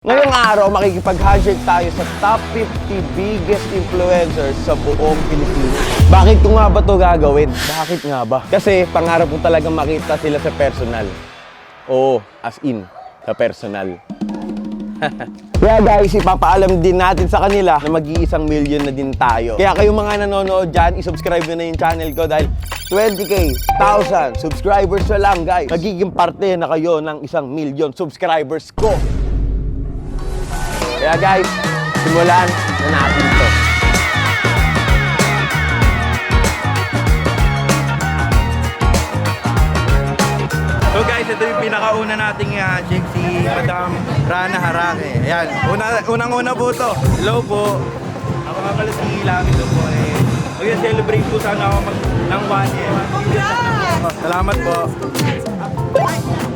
Ngayong araw, makikipag-handshake tayo sa top 50 biggest influencers sa buong Pilipinas. Bakit ko nga ba ito gagawin? Bakit nga ba? Kasi pangarap ko talagang makita sila sa personal. Oo, as in, sa personal. Kaya guys, ipapaalam din natin sa kanila na mag-1 million na din tayo. Kaya kayong mga nanonood dyan, isubscribe nyo na yung channel ko dahil 20K, 1,000 subscribers na lang guys. Magiging parte na kayo ng 1 million subscribers ko. Kaya guys, simulan na natin ito. So guys, ito yung pinakauna nating i-handshake, si Madam Rana Harake. Ayan, unang-una po ito. Hello po. Ako nga pala si Lamito po eh. Mag-celebrate po sana ako ng 1 year. Salamat po.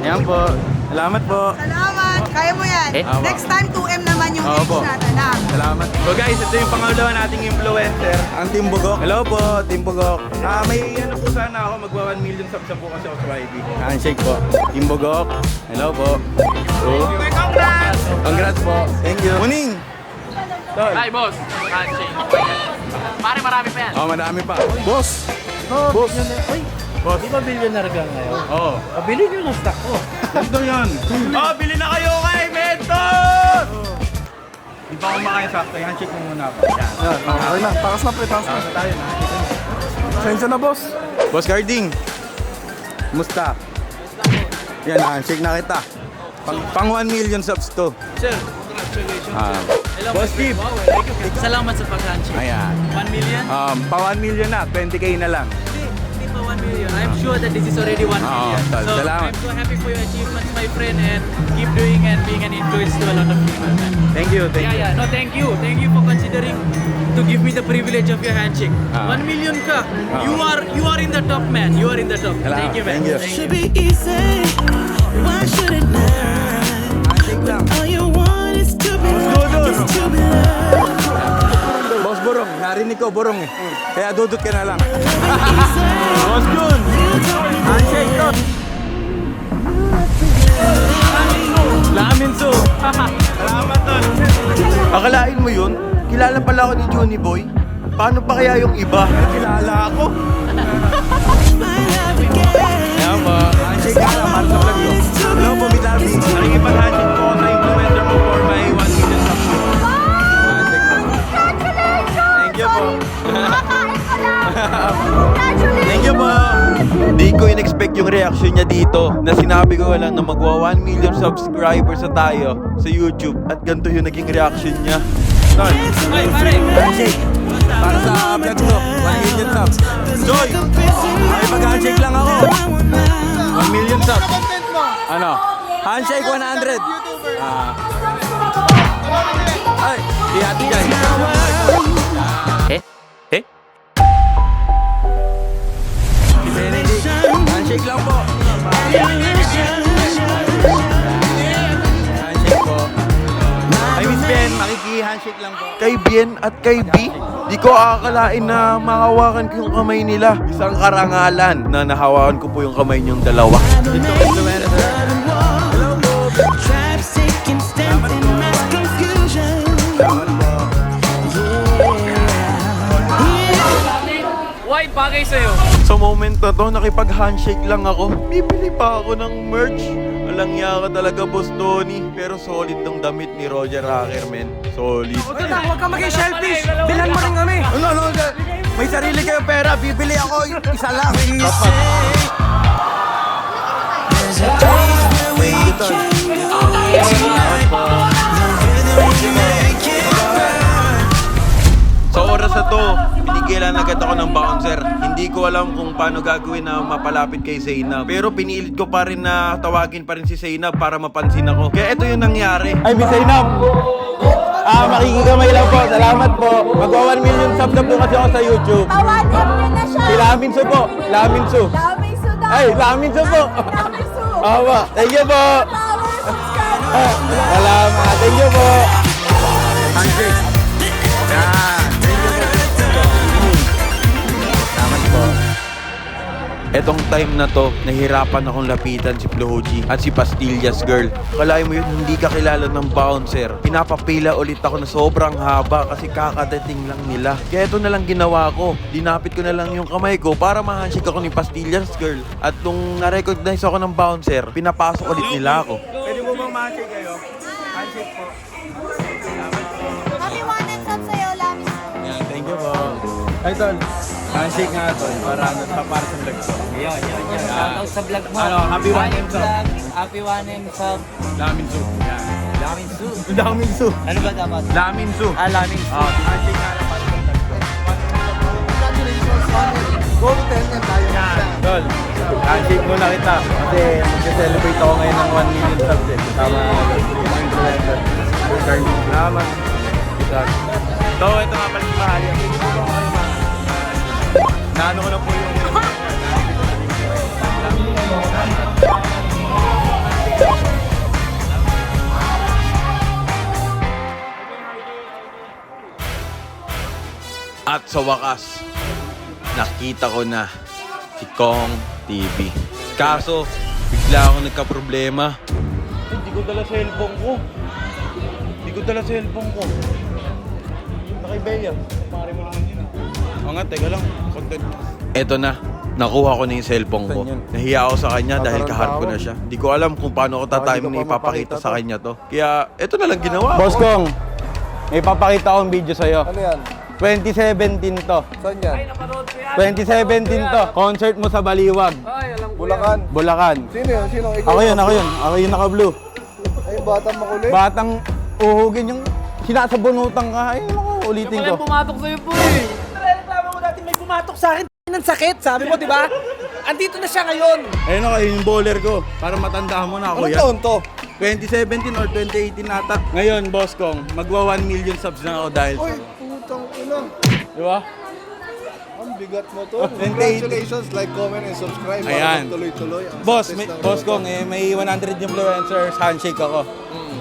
Ayan po. Salamat po. Salamat! Kaya mo yan. Next time, 2M naman yung Opo. age natin. Salamat. So guys, ito yung pangalawa nating influencer, ang Team Bugok. Hello po, Team Bugok. May ano po sana ako, magwa 1 million subs na po kasi ako sa YB. Handshake po. Team Bugok. Hello po. So, congrats! Congrats po. Thank you. Muning! Tol. Hi, boss. Handshake. Pare, marami pa yan. Oh, madami pa. Boss! Boss! Boss. Di ba billionaire ka ngayon? Oo. Pabili nyo ng stock ko. Ito yan. Oh, bili na kayo kay Mentos! Di pa kumakain sakto. Handshake mo muna ako. Yan. Okay na, takas na pre, takas na. Tayo na. Sensya na boss. Boss Carding, musta? Yan, handshake na kita. Pang 1 million subs to. Sir, congratulations. Hello, Boss Steve. Wow, thank you. Salamat sa pag-handshake. Ayan. 1 million? Pa 1 million na, 20K na lang. Hindi pa 1 million. I'm sure that this is already 1 million. tol, So, salamat. I'm so happy for your achievements, my friend, and keep doing and being an influence to a lot of people. Thank you, thank you. Yeah. No, thank you. Thank you for considering to give me the privilege of your handshake. 1 million ka. You are in the top, man. You are in the top. Salamat. Thank you, man. Thank you. Should be easy. Why should it not? Handshake lang. All you want is to be loved, is to be loved. Boss Borong, narinig ko Borong eh. Kaya dudot ka na lang. Boss Jun, handshake to. Laminso. Salamat tol. Akalain mo yun? Kilala pala ako ni Johnny Boy. Paano pa kaya yung iba? Kilala ako. Ayan po. Handshake ka lang para sa vlog ko. Hello po, Mitarbi. Nakikipag-handshake po sa influencer mo for my 1 million subscribers. Handshake po. Thank you po. Thank you po. Di ko in-expect yung reaction niya dito na sinabi ko lang na magwa 1 million subscribers na tayo sa YouTube at ganito yung naging reaction niya. Tol, Ay, pare. handshake. Para sa vlog ko, 1 million subs. Joy, ay mag-handshake lang ako. 1 million subs. Ano? Handshake 100. Ay, di ati dyan. Si Benedict, handshake lang po. Handshake po. Ay, Miss Ben, makiki-handshake lang po. Kay Bien at kay B, di ko akalain na makahawakan ko yung kamay nila. Isang karangalan na nahawakan ko po yung kamay niyong dalawa. Ito, influencer. Hello po. Tribes taking stems in mass confusion. White bagay sa'yo. Sa moment na to, nakipag-handshake lang ako. Bibili pa ako ng merch. Walang yaka talaga, Boss Tony. Pero solid ng damit ni Roger Hacker, men. Solid. Huwag ka maging selfish. Bilan mo rin kami. Ano, may sarili kayong pera, bibili ako isa lang. Sa oras na to, binigilan agad ako ng bouncer. Hindi ko alam kung paano gagawin na mapalapit kay Zainab. Pero pinilit ko pa rin na tawagin pa rin si Zainab para mapansin ako. Kaya ito yung nangyari. Ay, Miss Zainab! Makikigamay lang po. Salamat po. Magwa 1 million subs na po kasi ako sa YouTube. Tawanin mo na siya. Si Laminso po. Laminso. Laminso daw. Ay, Laminso po. Laminso. Awa. Thank you po. Power subscribe. Salamat. Thank you po. Handshake. Yan. Salamat po. Etong time na to, nahirapan akong lapitan si Floji at si Pastillas Girl. Kalahin mo yun, hindi ka kilala ng bouncer. Pinapapila ulit ako na sobrang haba kasi kakadating lang nila. Kaya ito na lang ginawa ko. Dinapit ko na lang yung kamay ko para ma-handshake ako ni Pastillas Girl. At nung na-recognize ako ng bouncer, pinapasok ulit nila ako. Pwede mo bang ma-handshake kayo? Handshake po. Happy one and sub sa'yo, Lami. Yan, thank you po. Ay, tol. Handshake nga, tol. Para sa vlog ko. Yan. Shoutout sa vlog mo. Ano, happy one and sub. Happy one and sub. Lamin Su. Yan. Lamin Su. Lamin Su. Ano ba dapat? Lamin Su. Lamin Su. Handshake nga na para sa vlog ko. Go to 10 yan tayo. Tol, handshake muna kita. Kasi mag-celebrate ako ngayon ng 1 million subs eh. Tama mga influencer. Salamat. So, ito nga pala si Mahali. Pwede po ba kayo naano ko na po yung At sa wakas, nakita ko na si Kong TV. Kaso, bigla ako nagka-problema. Hindi ko dala cellphone ko. Nakibaya. Pare mo naman yun. O nga, teka lang. Content. Eto na. Nakuha ko na yung cellphone ko. Nahiya ako sa kanya dahil kaharap ko na siya. Hindi ko alam kung paano ko tatime na ipapakita sa kanya to. Kaya, eto na lang ginawa. Boss Kong, may papakita akong video sa'yo. Ano yan? 2017 to. Saan yan? 2017 to. Concert mo sa Baliwag, Bulacan. Bulacan. Sino yun? Sino? Ikaw? Ako yun naka-blue. Ay, batang makulit. Batang uhugin yung sinasabunutan ka. Ay, naku, ulitin ko. pumatok sa'yo po eh. Reklamo mo dati may pumatok sa akin. Ng sakit, sabi mo, di ba? Andito na siya ngayon. Ayun ako, yung bowler ko. Para matandaan mo na ako Anong yan. taon to? 2017 or 2018 ata. Ngayon, Boss Kong, magwa 1 million subs na ako dahil Uy, putang ina. di ba? Ang bigat mo to. 28. Congratulations, like, comment, and subscribe. Ayan. Para tuloy-tuloy. ang Boss, success ng Boss Rodan. Kong, may 100 influencers handshake ako.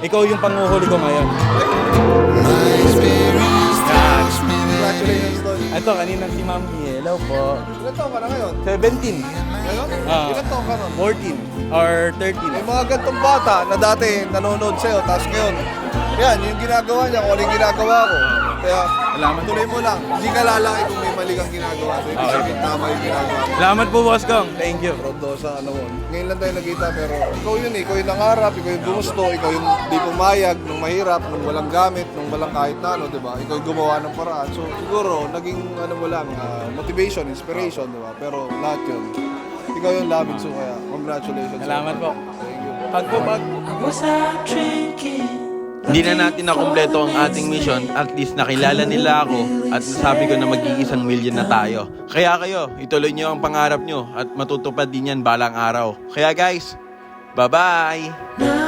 Ikaw yung panguhuli ko ngayon. Congratulations, Don. Ito, kanina si Ma'am Hello po. Ilan taon ka na ngayon? 17, Ngayon? Ah. Ilan taon ka nun? 14, or 13. May mga gantong bata na dati nanonood sa'yo, tapos ngayon, yan, yung ginagawa niya, kung ano yung ginagawa ko. Kaya, Salamat. tuloy mo lang. Hindi ka lalaki kung may mali kang ginagawa. So, ibig sabihin, tama yung ginagawa mo. Salamat po, Boss Kong. Thank you. Proud daw sa ano mo. Ngayon lang tayo nagkita, pero ikaw yun eh. Ikaw yung nangarap, ikaw yung gumusto, ikaw yung di pumayag, nung mahirap, nung walang gamit, nung walang kahit na ano, di ba? Ikaw yung gumawa ng paraan. So, siguro, naging ano mo lang, motivation, inspiration, di ba? Pero lahat yun. Ikaw yung labid, so kaya congratulations. Salamat po. Thank you. Pag po, pag. Was out drinking? Hindi na natin nakumpleto ang ating mission. At least nakilala nila ako at nasabi ko na mag-1 million na tayo. Kaya kayo, ituloy nyo ang pangarap nyo at matutupad din yan balang araw. Kaya guys, bye-bye!